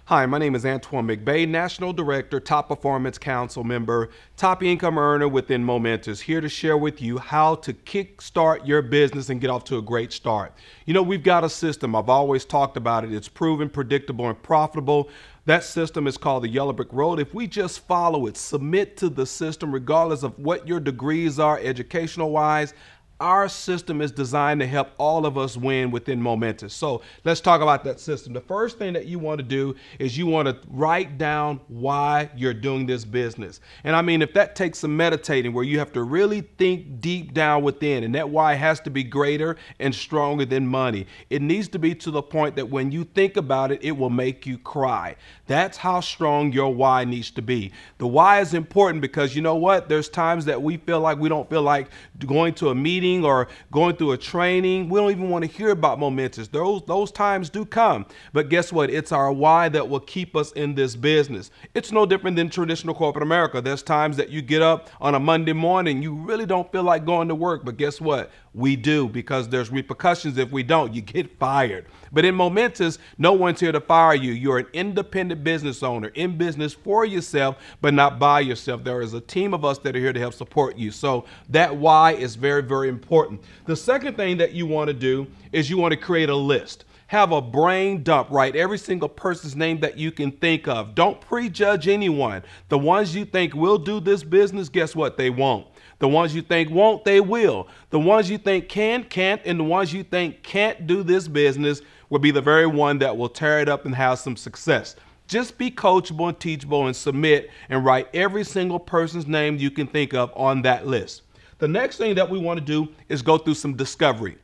Hi, my name is Antoine McBay, National Director, Top Performance Council member, top income earner within Momentous, here to share with you how to kickstart your business and get off to a great start. You know, we've got a system. I've always talked about it. It's proven, predictable, and profitable. That system is called the Yellow Brick Road. If we just follow it, submit to the system, regardless of what your degrees are educational-wise, our system is designed to help all of us win within Momentous. So let's talk about that system. The first thing that you want to do is you want to write down why you're doing this business. And I mean, if that takes some meditating where you have to really think deep down within, and that why has to be greater and stronger than money. It needs to be to the point that when you think about it, it will make you cry. That's how strong your why needs to be. The why is important because you know what? There's times that we feel like we don't feel like going to a meeting or going through a training. We don't even want to hear about Momentous. Those times do come. But guess what? It's our why that will keep us in this business. It's no different than traditional corporate America. There's times that you get up on a Monday morning, you really don't feel like going to work. But guess what? We do, because there's repercussions if we don't. You get fired. But in Momentous, no one's here to fire you. You're an independent business owner, in business for yourself, but not by yourself. There is a team of us that are here to help support you. So that why is very, very important. The second thing that you want to do is you want to create a list. Have a brain dump, write every single person's name that you can think of. Don't prejudge anyone. The ones you think will do this business, guess what? They won't. The ones you think won't, they will. The ones you think can't, and the ones you think can't do this business will be the very one that will tear it up and have some success. Just be coachable and teachable and submit and write every single person's name you can think of on that list. The next thing that we want to do is go through some discovery.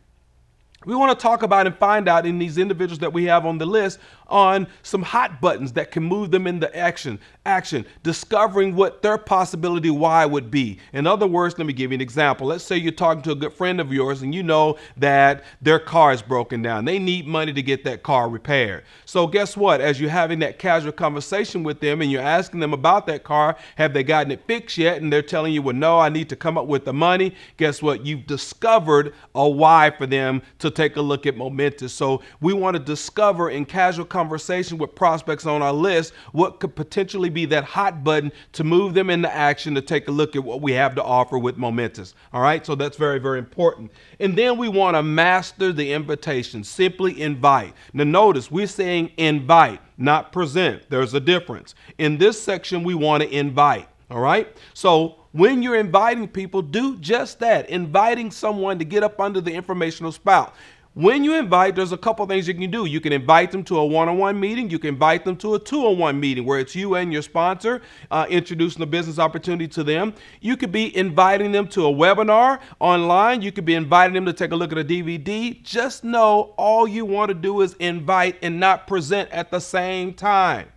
We want to talk about and find out in these individuals that we have on the list on some hot buttons that can move them into action, discovering what their possibility why would be. In other words, let me give you an example. Let's say you're talking to a good friend of yours and you know that their car is broken down. They need money to get that car repaired. So guess what? As you're having that casual conversation with them and you're asking them about that car, have they gotten it fixed yet? And they're telling you, well, no, I need to come up with the money. Guess what? You've discovered a why for them to take a look at Momentous. So we want to discover in casual conversation with prospects on our list what could potentially be that hot button to move them into action to take a look at what we have to offer with Momentous. All right, so that's very, very important. And then we want to master the invitation. Simply invite. Now notice we're saying invite, not present. There's a difference. In this section, we want to invite. All right, so when you're inviting people, do just that, inviting someone to get up under the informational spout. When you invite, there's a couple things you can do. You can invite them to a one-on-one meeting. You can invite them to a two-on-one meeting where it's you and your sponsor introducing the business opportunity to them. You could be inviting them to a webinar online. You could be inviting them to take a look at a DVD. Just know all you want to do is invite and not present at the same time.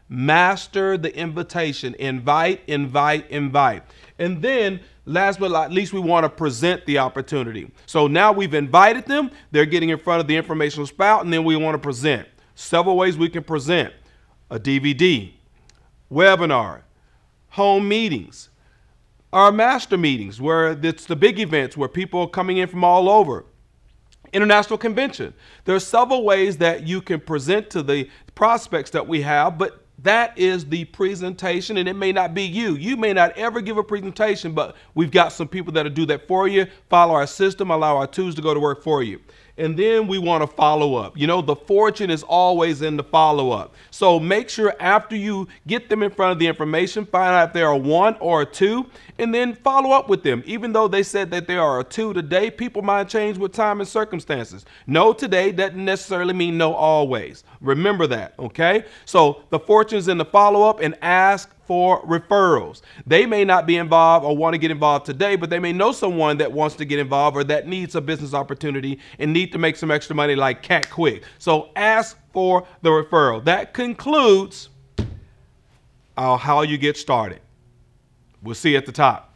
Master the invitation. Invite, invite, invite. And then last but not least, we want to present the opportunity. So now we've invited them. They're getting in front of the informational spout, and then we want to present. Several ways we can present: a DVD, webinar, home meetings, our master meetings where it's the big events where people are coming in from all over. International convention. There are several ways that you can present to the prospects that we have, but that is the presentation, and it may not be you. You may not ever give a presentation, but we've got some people that'll do that for you. Follow our system, allow our tools to go to work for you. And then we want to follow up. You know, the fortune is always in the follow-up. So make sure after you get them in front of the information, find out if they're a 1 or a 2, and then follow up with them. Even though they said that they are a 2 today, people might change with time and circumstances. No today doesn't necessarily mean no always. Remember that, okay? So the fortune is in the follow-up, and ask for referrals. They may not be involved or want to get involved today, but they may know someone that wants to get involved or that needs a business opportunity and need to make some extra money like cat quick. So ask for the referral. That concludes how you get started. We'll see you at the top.